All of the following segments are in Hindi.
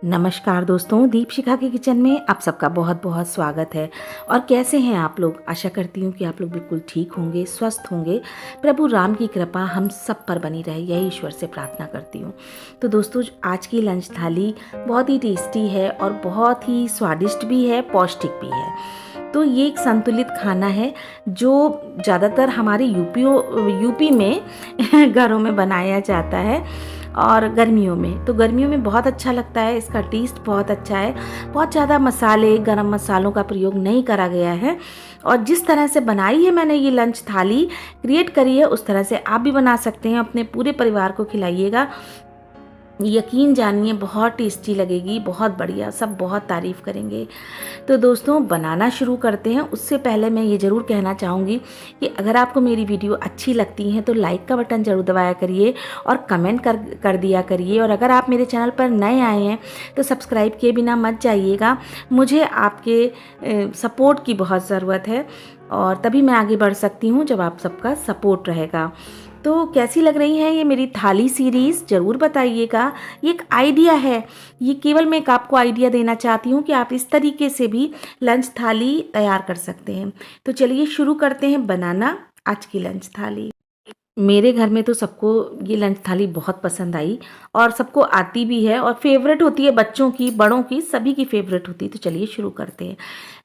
नमस्कार दोस्तों, दीपशिखा के किचन में आप सबका बहुत बहुत स्वागत है। और कैसे हैं आप लोग? आशा करती हूँ कि आप लोग बिल्कुल ठीक होंगे, स्वस्थ होंगे। प्रभु राम की कृपा हम सब पर बनी रहे, यही ईश्वर से प्रार्थना करती हूँ। तो दोस्तों, आज की लंच थाली बहुत ही टेस्टी है और बहुत ही स्वादिष्ट भी है, पौष्टिक भी है। तो ये एक संतुलित खाना है जो ज़्यादातर हमारे यूपी में घरों में बनाया जाता है और गर्मियों में। तो गर्मियों में बहुत अच्छा लगता है, इसका टेस्ट बहुत अच्छा है। बहुत ज़्यादा मसाले, गरम मसालों का प्रयोग नहीं करा गया है। और जिस तरह से बनाई है मैंने ये लंच थाली क्रिएट करी है, उस तरह से आप भी बना सकते हैं। अपने पूरे परिवार को खिलाइएगा, यकीन जानिए बहुत टेस्टी लगेगी, बहुत बढ़िया, सब बहुत तारीफ़ करेंगे। तो दोस्तों, बनाना शुरू करते हैं। उससे पहले मैं ये ज़रूर कहना चाहूँगी कि अगर आपको मेरी वीडियो अच्छी लगती है तो लाइक का बटन ज़रूर दबाया करिए और कमेंट कर दिया करिए। और अगर आप मेरे चैनल पर नए आए हैं तो सब्सक्राइब किए बिना मत जाइएगा। मुझे आपके सपोर्ट की बहुत ज़रूरत है और तभी मैं आगे बढ़ सकती हूँ जब आप सबका सपोर्ट रहेगा। तो कैसी लग रही है ये मेरी थाली सीरीज़, ज़रूर बताइएगा। ये एक आइडिया है, ये केवल मैं एक आपको आइडिया देना चाहती हूँ कि आप इस तरीके से भी लंच थाली तैयार कर सकते हैं। तो चलिए शुरू करते हैं बनाना आज की लंच थाली। मेरे घर में तो सबको ये लंच थाली बहुत पसंद आई और सबको आती भी है और फेवरेट होती है, बच्चों की, बड़ों की, सभी की फेवरेट होती है। तो चलिए शुरू करते हैं।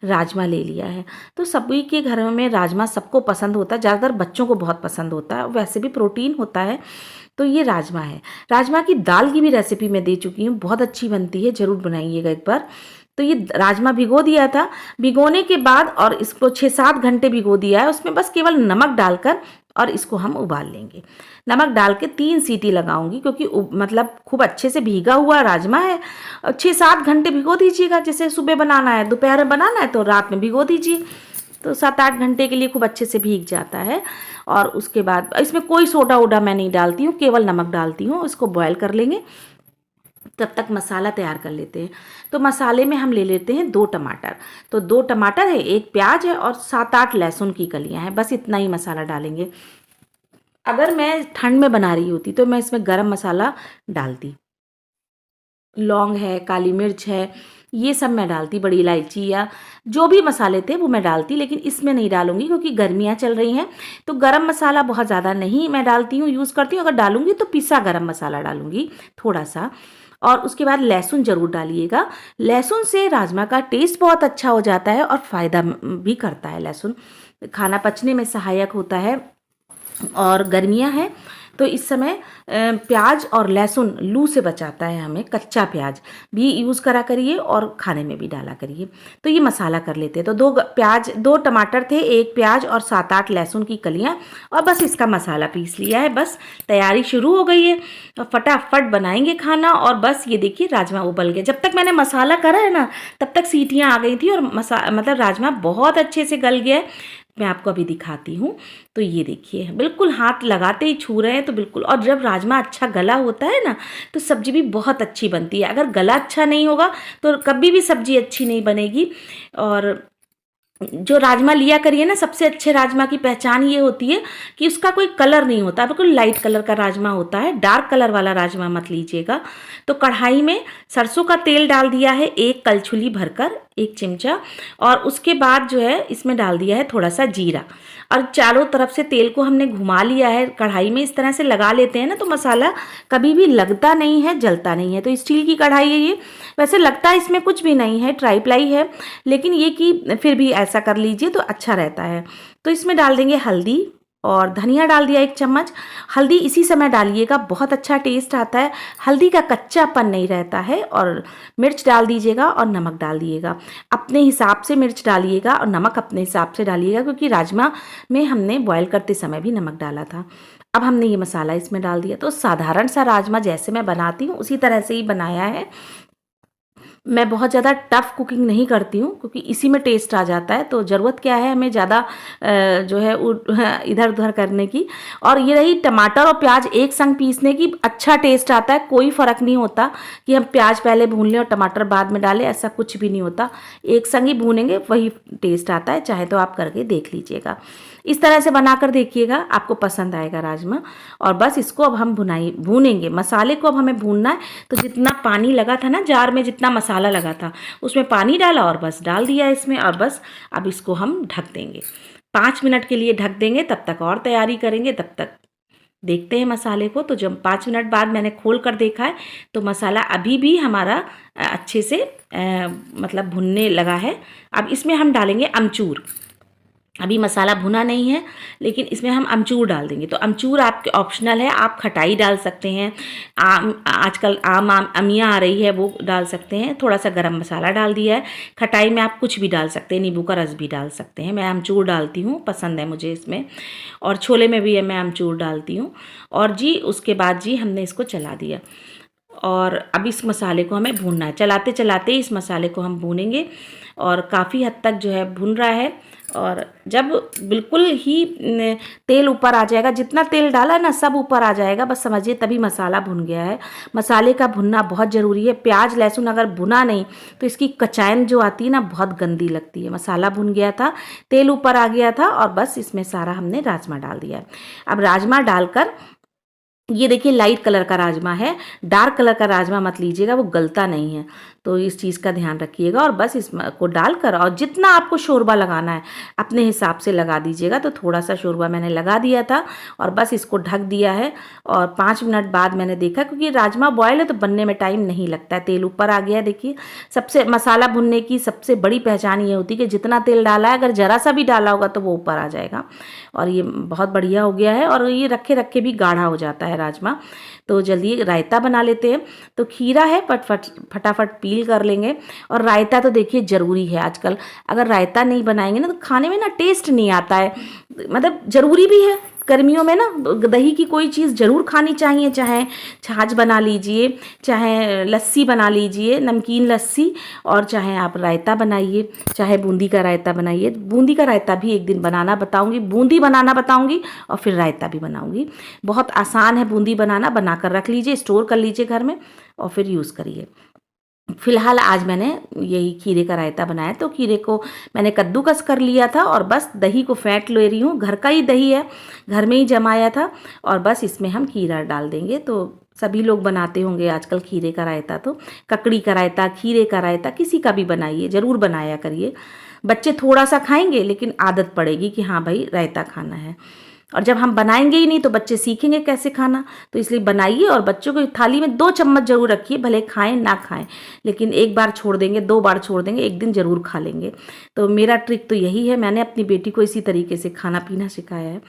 राजमा ले लिया है, तो सभी के घरों में राजमा सबको पसंद होता है, ज़्यादातर बच्चों को बहुत पसंद होता है, वैसे भी प्रोटीन होता है। तो ये राजमा है। राजमा की दाल की भी रेसिपी मैं दे चुकी हूँ, बहुत अच्छी बनती है, ज़रूर बनाइएगा एक बार। तो ये राजमा भिगो दिया था, भिगोने के बाद और इसको 6-7 घंटे भिगो दिया है। उसमें बस केवल नमक डालकर और इसको हम उबाल लेंगे। नमक डाल के 3 सीटी लगाऊंगी, क्योंकि मतलब खूब अच्छे से भीगा हुआ राजमा है। 6-7 घंटे भिगो दीजिएगा। जैसे सुबह बनाना है, दोपहर में बनाना है तो रात में भिगो दीजिए, तो 7-8 घंटे के लिए खूब अच्छे से भीग जाता है। और उसके बाद इसमें कोई सोडा वोडा मैं नहीं डालती हूँ, केवल नमक डालती हूँ। इसको बॉयल कर लेंगे, तब तक मसाला तैयार कर लेते हैं। तो मसाले में हम ले लेते हैं 2 टमाटर। तो 2 टमाटर है, 1 प्याज है और 7-8 लहसुन की कलियां हैं। बस इतना ही मसाला डालेंगे। अगर मैं ठंड में बना रही होती तो मैं इसमें गरम मसाला डालती, लौंग है, काली मिर्च है, ये सब मैं डालती, बड़ी इलायची या जो भी मसाले थे वो मैं डालती। लेकिन इसमें नहीं डालूंगी क्योंकि गर्मियाँ चल रही हैं। तो गरम मसाला बहुत ज़्यादा नहीं मैं डालती हूँ, यूज़ करती हूँ। अगर डालूंगी तो पिसा गरम मसाला डालूंगी थोड़ा सा। और उसके बाद लहसुन ज़रूर डालिएगा। लहसुन से राजमा का टेस्ट बहुत अच्छा हो जाता है और फ़ायदा भी करता है। लहसुन खाना पचने में सहायक होता है। और गर्मियां हैं तो इस समय प्याज और लहसुन लू से बचाता है हमें। कच्चा प्याज भी यूज़ करा करिए और खाने में भी डाला करिए। तो ये मसाला कर लेते हैं। तो 2 टमाटर थे, 1 प्याज और 7-8 लहसुन की कलियां, और बस इसका मसाला पीस लिया है। बस तैयारी शुरू हो गई है, और फटाफट बनाएंगे खाना। और बस ये देखिए राजमा उबल गए। जब तक मैंने मसाला करा है ना, तब तक सीटियाँ आ गई थी और मतलब राजमा बहुत अच्छे से गल गया है। मैं आपको अभी दिखाती हूँ। तो ये देखिए, बिल्कुल हाथ लगाते ही छू रहे हैं तो बिल्कुल। और जब राजमा अच्छा गला होता है ना, तो सब्जी भी बहुत अच्छी बनती है। अगर गला अच्छा नहीं होगा तो कभी भी सब्जी अच्छी नहीं बनेगी। और जो राजमा लिया करिए ना, सबसे अच्छे राजमा की पहचान ये होती है कि उसका कोई कलर नहीं होता, बिल्कुल लाइट कलर का राजमा होता है। डार्क कलर वाला राजमा मत लीजिएगा। तो कढ़ाई में सरसों का तेल डाल दिया है, 1 कलछुली भरकर, 1 चिमचा। और उसके बाद जो है इसमें डाल दिया है थोड़ा सा जीरा। और चारों तरफ से तेल को हमने घुमा लिया है। कढ़ाई में इस तरह से लगा लेते हैं ना, तो मसाला कभी भी लगता नहीं है, जलता नहीं है। तो स्टील की कढ़ाई है ये। वैसे लगता है इसमें कुछ भी नहीं है, ट्राई प्लाई है, लेकिन ये कि फिर भी ऐसा कर लीजिए तो अच्छा रहता है। तो इसमें डाल देंगे हल्दी और धनिया डाल दिया 1 चम्मच। हल्दी इसी समय डालिएगा, बहुत अच्छा टेस्ट आता है, हल्दी का कच्चापन नहीं रहता है। और मिर्च डाल दीजिएगा और नमक डाल दिएगा। अपने हिसाब से मिर्च डालिएगा और नमक अपने हिसाब से डालिएगा, क्योंकि राजमा में हमने बॉयल करते समय भी नमक डाला था। अब हमने ये मसाला इसमें डाल दिया। तो साधारण सा राजमा जैसे मैं बनाती हूँ उसी तरह से ही बनाया है। मैं बहुत ज़्यादा टफ़ कुकिंग नहीं करती हूँ, क्योंकि इसी में टेस्ट आ जाता है। तो ज़रूरत क्या है हमें ज़्यादा जो है इधर उधर करने की। और ये रही टमाटर और प्याज एक संग पीसने की, अच्छा टेस्ट आता है। कोई फ़र्क नहीं होता कि हम प्याज पहले भून लें और टमाटर बाद में डालें, ऐसा कुछ भी नहीं होता। एक संग ही भूनेंगे, वही टेस्ट आता है। चाहे तो आप करके देख लीजिएगा। इस तरह से बनाकर देखिएगा, आपको पसंद आएगा राजमा। और बस इसको अब हम भूनेंगे। मसाले को अब हमें भूनना है। तो जितना पानी लगा था ना जार में, जितना मसाला लगा था उसमें पानी डाला और बस डाल दिया इसमें। और बस अब इसको हम ढक देंगे, 5 मिनट के लिए ढक देंगे। तब तक और तैयारी करेंगे, तब तक देखते हैं मसाले को। तो जब 5 मिनट बाद मैंने खोल कर देखा है तो मसाला अभी भी हमारा अच्छे से मतलब भुनने लगा है। अब इसमें हम डालेंगे अमचूर। अभी मसाला भुना नहीं है, लेकिन इसमें हम अमचूर डाल देंगे। तो अमचूर आपके ऑप्शनल है, आप खटाई डाल सकते हैं, आजकल अमिया आ रही है वो डाल सकते हैं। थोड़ा सा गरम मसाला डाल दिया है। खटाई में आप कुछ भी डाल सकते हैं, नींबू का रस भी डाल सकते हैं। मैं अमचूर डालती हूँ, पसंद है मुझे इसमें। और छोले में भी मैं अमचूर डालती हूँ। और जी उसके बाद जी हमने इसको चला दिया। और अब इस मसाले को हमें भूनना है, चलाते चलाते इस मसाले को हम भूनेंगे। और काफ़ी हद तक जो है भुन रहा है। और जब बिल्कुल ही तेल ऊपर आ जाएगा, जितना तेल डाला है ना सब ऊपर आ जाएगा, बस समझिए तभी मसाला भुन गया है। मसाले का भुनना बहुत ज़रूरी है। प्याज लहसुन अगर भुना नहीं तो इसकी कचायन जो आती है ना बहुत गंदी लगती है। मसाला भुन गया था, तेल ऊपर आ गया था और बस इसमें सारा हमने राजमा डाल दिया है। अब राजमा डालकर, ये देखिए लाइट कलर का राजमा है, डार्क कलर का राजमा मत लीजिएगा, वो गलता नहीं है। तो इस चीज़ का ध्यान रखिएगा। और बस इसको डालकर, और जितना आपको शोरबा लगाना है अपने हिसाब से लगा दीजिएगा। तो थोड़ा सा शोरबा मैंने लगा दिया था और बस इसको ढक दिया है। और 5 मिनट बाद मैंने देखा, क्योंकि राजमा बॉयल है तो बनने में टाइम नहीं लगता है। तेल ऊपर आ गया देखिए। सबसे मसाला भुनने की सबसे बड़ी पहचान ये होती है कि जितना तेल डाला है, अगर ज़रा सा भी डाला होगा तो वो ऊपर आ जाएगा। और ये बहुत बढ़िया हो गया है। और ये रखे रखे भी गाढ़ा हो जाता है राजमा। तो जल्दी रायता बना लेते हैं। तो खीरा है, फटाफट पील कर लेंगे। और रायता तो देखिए ज़रूरी है आजकल। अगर रायता नहीं बनाएंगे ना तो खाने में ना टेस्ट नहीं आता है। मतलब ज़रूरी भी है। गर्मियों में ना दही की कोई चीज़ ज़रूर खानी चाहिए, चाहे छाछ बना लीजिए, चाहे लस्सी बना लीजिए, नमकीन लस्सी, और चाहे आप रायता बनाइए, चाहे बूंदी का रायता बनाइए। बूंदी का रायता भी एक दिन बनाना बताऊंगी, बूंदी बनाना बताऊंगी और फिर रायता भी बनाऊंगी। बहुत आसान है बूंदी बनाना, बनाकर रख लीजिए, स्टोर कर लीजिए घर में और फिर यूज़ करिए। फिलहाल आज मैंने यही खीरे का रायता बनाया। तो खीरे को मैंने कद्दूकस कर लिया था और बस दही को फेंट ले रही हूँ। घर का ही दही है, घर में ही जमाया था। और बस इसमें हम खीरा डाल देंगे। तो सभी लोग बनाते होंगे आजकल खीरे का रायता। तो ककड़ी का रायता, खीरे का रायता, किसी का भी बनाइए, ज़रूर बनाया करिए। बच्चे थोड़ा सा खाएंगे लेकिन आदत पड़ेगी कि हाँ भाई रायता खाना है। और जब हम बनाएंगे ही नहीं तो बच्चे सीखेंगे कैसे खाना। तो इसलिए बनाइए और बच्चों को थाली में 2 चम्मच जरूर रखिए, भले खाएं ना खाएं, लेकिन एक बार छोड़ देंगे, 2 बार छोड़ देंगे, एक दिन जरूर खा लेंगे। तो मेरा ट्रिक तो यही है, मैंने अपनी बेटी को इसी तरीके से खाना पीना सिखाया है।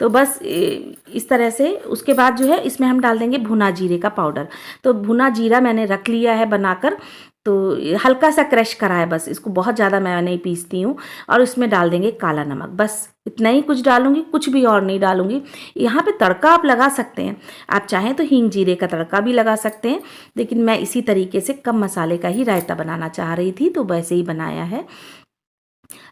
तो बस इस तरह से उसके बाद जो है इसमें हम डाल देंगे भुना जीरे का पाउडर। तो भुना जीरा मैंने रख लिया है बनाकर, तो हल्का सा क्रश करा है बस, इसको बहुत ज़्यादा मैं नहीं पीसती हूँ। और इसमें डाल देंगे काला नमक, बस इतना ही कुछ डालूंगी, कुछ भी और नहीं डालूंगी। यहाँ पे तड़का आप लगा सकते हैं, आप चाहें तो हींग जीरे का तड़का भी लगा सकते हैं, लेकिन मैं इसी तरीके से कम मसाले का ही रायता बनाना चाह रही थी तो वैसे ही बनाया है।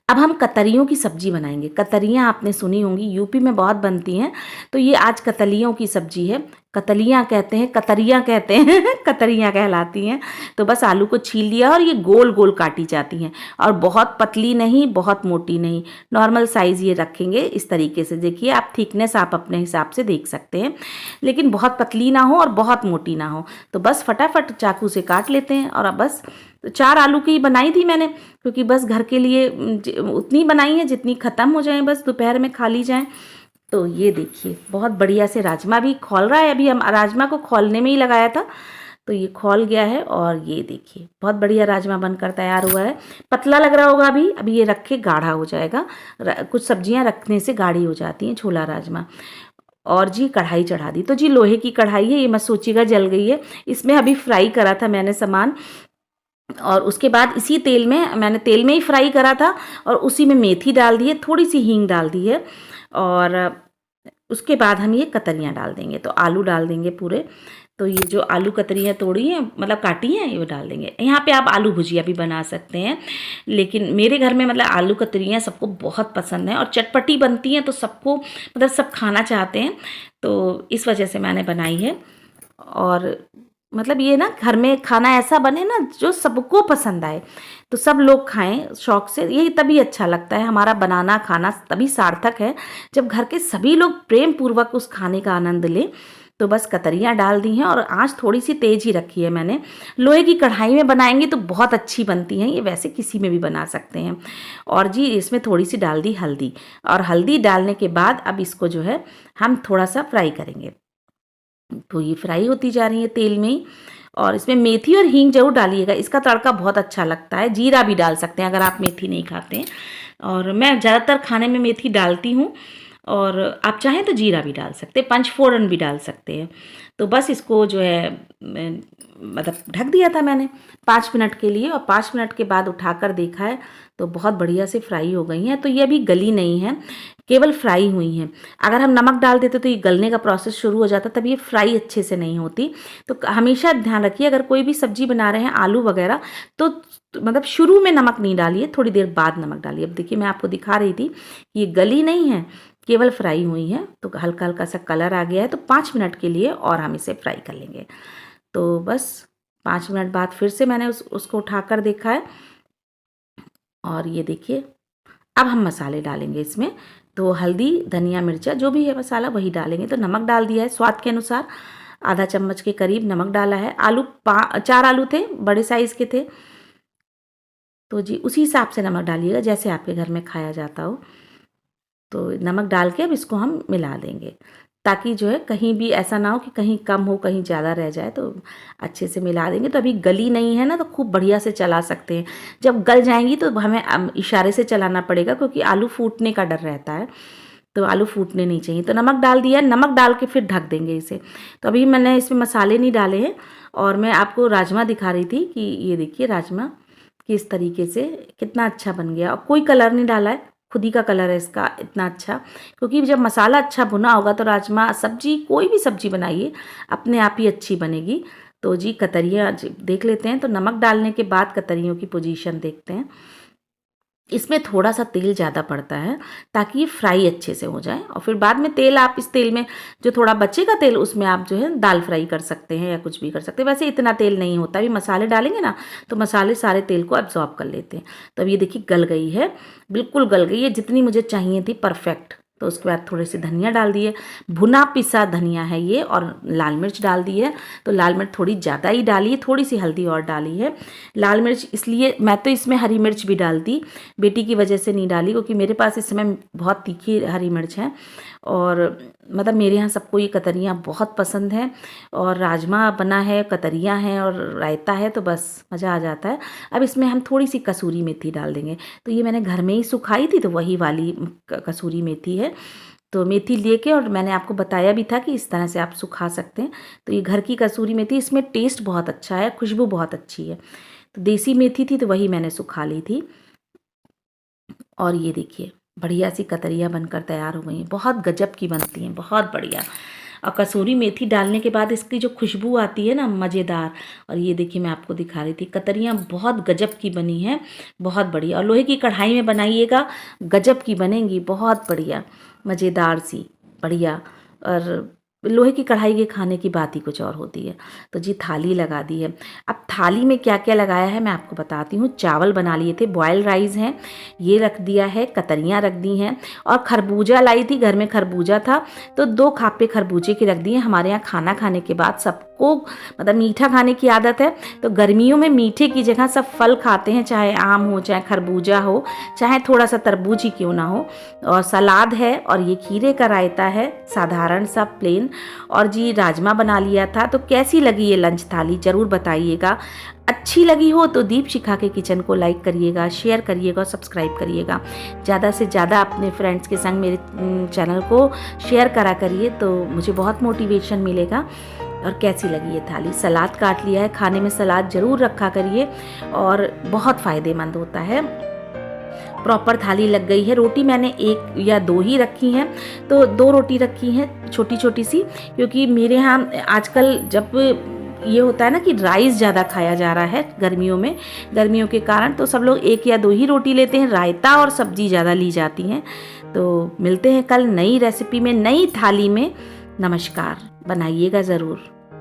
अब हम कतरियों की सब्जी बनाएंगे। कतरियाँ आपने सुनी होंगी, यूपी में बहुत बनती हैं। तो ये आज कतलियों की सब्जी है। कतलियाँ कहते हैं, कतरियाँ कहते हैं कतरियाँ कहलाती हैं। तो बस आलू को छील लिया और ये गोल गोल काटी जाती हैं, और बहुत पतली नहीं, बहुत मोटी नहीं, नॉर्मल साइज़ ये रखेंगे इस तरीके से। देखिए आप थिकनेस आप अपने हिसाब से देख सकते हैं, लेकिन बहुत पतली ना हो और बहुत मोटी ना हो। तो बस फटाफट चाकू से काट लेते हैं। और अब बस 4 आलू की बनाई थी मैंने, क्योंकि बस घर के लिए उतनी बनाई है जितनी ख़त्म हो जाए, बस दोपहर में खा ली जाए। तो ये देखिए बहुत बढ़िया से राजमा भी खौल रहा है। अभी हम राजमा को खौलने में ही लगाया था, तो ये खौल गया है। और ये देखिए बहुत बढ़िया राजमा बनकर तैयार हुआ है। पतला लग रहा होगा अभी ये रखे गाढ़ा हो जाएगा। कुछ सब्जियां रखने से गाढ़ी हो जाती हैं, छोला राजमा। और जी कढ़ाई चढ़ा दी। तो जी लोहे की कढ़ाई है, ये मत सोचिएगा जल गई है। इसमें अभी फ्राई करा था मैंने सामान, और उसके बाद इसी तेल में मैंने तेल में ही फ्राई करा था, और उसी में मेथी डाल दी है, थोड़ी सी हींग डाल दी है। और उसके बाद हम ये कतरियाँ डाल देंगे। तो आलू डाल देंगे पूरे। तो ये जो आलू कतरियाँ तोड़ी हैं, मतलब काटी हैं, ये डाल देंगे। यहाँ पे आप आलू भुजिया भी बना सकते हैं, लेकिन मेरे घर में मतलब आलू कतरियाँ सबको बहुत पसंद है और चटपटी बनती हैं, तो सबको मतलब सब खाना चाहते हैं, तो इस वजह से मैंने बनाई है। और मतलब ये ना घर में खाना ऐसा बने ना जो सबको पसंद आए, तो सब लोग खाएं शौक से, यही तभी अच्छा लगता है। हमारा बनाना खाना तभी सार्थक है जब घर के सभी लोग प्रेम पूर्वक उस खाने का आनंद लें। तो बस कतरियाँ डाल दी हैं और आँच थोड़ी सी तेज़ ही रखी है मैंने। लोहे की कढ़ाई में बनाएंगे तो बहुत अच्छी बनती हैं, ये वैसे किसी में भी बना सकते हैं। और जी इसमें थोड़ी सी डाल दी हल्दी, और हल्दी डालने के बाद अब इसको जो है हम थोड़ा सा फ्राई करेंगे। तो ये फ्राई होती जा रही है तेल में ही। और इसमें मेथी और हींग जरूर डालिएगा, इसका तड़का बहुत अच्छा लगता है। जीरा भी डाल सकते हैं अगर आप मेथी नहीं खाते हैं, और मैं ज़्यादातर खाने में मेथी डालती हूँ। और आप चाहें तो जीरा भी डाल सकते हैं, पंचफोरन भी डाल सकते हैं। तो बस इसको जो है मतलब ढक दिया था मैंने 5 मिनट के लिए, और 5 मिनट के बाद उठाकर देखा है तो बहुत बढ़िया से फ्राई हो गई हैं। तो ये अभी गली नहीं है, केवल फ्राई हुई हैं। अगर हम नमक डाल देते तो ये गलने का प्रोसेस शुरू हो जाता, तब ये फ्राई अच्छे से नहीं होती। तो हमेशा ध्यान रखिए अगर कोई भी सब्जी बना रहे हैं आलू वगैरह, तो मतलब शुरू में नमक नहीं डालिए, थोड़ी देर बाद नमक डालिए। अब देखिए मैं आपको दिखा रही थी कि ये गली नहीं है, केवल फ्राई हुई है। तो हल्का हल्का सा कलर आ गया है, तो 5 मिनट के लिए और हम इसे फ्राई कर लेंगे। तो बस 5 मिनट बाद फिर से मैंने उसको उठाकर देखा है, और ये देखिए अब हम मसाले डालेंगे इसमें। तो हल्दी, धनिया, मिर्चा जो भी है मसाला वही डालेंगे। तो नमक डाल दिया है स्वाद के अनुसार, आधा चम्मच के करीब नमक डाला है। आलू 4 आलू थे, बड़े साइज़ के थे, तो जी उसी हिसाब से नमक डालिएगा जैसे आपके घर में खाया जाता हो। तो नमक डाल के अब इसको हम मिला देंगे, ताकि जो है कहीं भी ऐसा ना हो कि कहीं कम हो कहीं ज़्यादा रह जाए। तो अच्छे से मिला देंगे। तो अभी गली नहीं है ना, तो खूब बढ़िया से चला सकते हैं। जब गल जाएंगी तो हमें इशारे से चलाना पड़ेगा, क्योंकि आलू फूटने का डर रहता है, तो आलू फूटने नहीं चाहिए। तो नमक डाल दिया, नमक डाल के फिर ढक देंगे इसे। तो अभी मैंने इसमें मसाले नहीं डाले हैं, और मैं आपको राजमा दिखा रही थी कि ये देखिए राजमा किस तरीके से कितना अच्छा बन गया, और कोई कलर नहीं डाला है, खुद ही का कलर है इसका इतना अच्छा। क्योंकि जब मसाला अच्छा भुना होगा तो राजमा सब्जी, कोई भी सब्जी बनाइए अपने आप ही अच्छी बनेगी। तो जी कतरियाँ देख लेते हैं। तो नमक डालने के बाद कतरियों की पोजीशन देखते हैं। इसमें थोड़ा सा तेल ज़्यादा पड़ता है ताकि ये फ्राई अच्छे से हो जाए, और फिर बाद में तेल आप इस तेल में जो थोड़ा बचेगा तेल, उसमें आप जो है दाल फ्राई कर सकते हैं या कुछ भी कर सकते हैं। वैसे इतना तेल नहीं होता, अभी मसाले डालेंगे ना तो मसाले सारे तेल को एब्जॉर्ब कर लेते हैं। तो अब ये देखिए गल गई है, बिल्कुल गल गई है, जितनी मुझे चाहिए थी परफेक्ट। तो उसके बाद थोड़े से धनिया डाल दिए, भुना पिसा धनिया है ये, और लाल मिर्च डाल दी है। तो लाल मिर्च थोड़ी ज़्यादा ही डाली है, थोड़ी सी हल्दी और डाली है। लाल मिर्च इसलिए, मैं तो इसमें हरी मिर्च भी डालती, बेटी की वजह से नहीं डाली, क्योंकि मेरे पास इस समय बहुत तीखी हरी मिर्च है। और मतलब मेरे यहाँ सबको ये कतरियाँ बहुत पसंद हैं, और राजमा बना है, कतरियाँ हैं और रायता है, तो बस मज़ा आ जाता है। अब इसमें हम थोड़ी सी कसूरी मेथी डाल देंगे। तो ये मैंने घर में ही सुखाई थी, तो वही वाली कसूरी मेथी है। तो मेथी लेके, और मैंने आपको बताया भी था कि इस तरह से आप सुखा सकते हैं। तो ये घर की कसूरी मेथी, इसमें टेस्ट बहुत अच्छा है, खुशबू बहुत अच्छी है। तो देसी मेथी थी तो वही मैंने सुखा ली थी। और ये देखिए बढ़िया सी कतरियाँ बनकर तैयार हो गई हैं, बहुत गजब की बनती हैं, बहुत बढ़िया। और कसूरी मेथी डालने के बाद इसकी जो खुशबू आती है ना, मज़ेदार। और ये देखिए मैं आपको दिखा रही थी, कतरियाँ बहुत गजब की बनी हैं, बहुत बढ़िया। और लोहे की कढ़ाई में बनाइएगा, गजब की बनेंगी, बहुत बढ़िया मज़ेदार सी, बढ़िया। और लोहे की कढ़ाई के खाने की बात ही कुछ और होती है। तो जी थाली लगा दी है। अब थाली में क्या क्या लगाया है मैं आपको बताती हूँ। चावल बना लिए थे, बॉयल राइस हैं, ये रख दिया है, कतरियाँ रख दी हैं, और खरबूजा लाई थी, घर में खरबूजा था तो 2 खापे खरबूजे की रख दी हैं। हमारे यहाँ खाना खाने के बाद सबको मतलब मीठा खाने की आदत है, तो गर्मियों में मीठे की जगह सब फल खाते हैं, चाहे आम हो, चाहे खरबूजा हो, चाहे थोड़ा सा तरबूज ही क्यों ना हो। और सलाद है, और ये खीरे का रायता है, साधारण सा प्लेन। और जी राजमा बना लिया था। तो कैसी लगी ये लंच थाली ज़रूर बताइएगा। अच्छी लगी हो तो दीपशिखा के किचन को लाइक करिएगा, शेयर करिएगा और सब्सक्राइब करिएगा। ज़्यादा से ज़्यादा अपने फ्रेंड्स के संग मेरे चैनल को शेयर करा करिए, तो मुझे बहुत मोटिवेशन मिलेगा। और कैसी लगी ये थाली, सलाद काट लिया है, खाने में सलाद ज़रूर रखा करिए, और बहुत फ़ायदेमंद होता है। प्रॉपर थाली लग गई है। रोटी मैंने 1 या 2 ही रखी हैं, तो 2 रोटी रखी हैं छोटी छोटी सी, क्योंकि मेरे यहाँ आजकल जब ये होता है ना कि राइस ज़्यादा खाया जा रहा है गर्मियों में, गर्मियों के कारण, तो सब लोग 1 या 2 ही रोटी लेते हैं, रायता और सब्जी ज़्यादा ली जाती हैं। तो मिलते हैं कल नई रेसिपी में, नई थाली में। नमस्कार, बनाइएगा ज़रूर।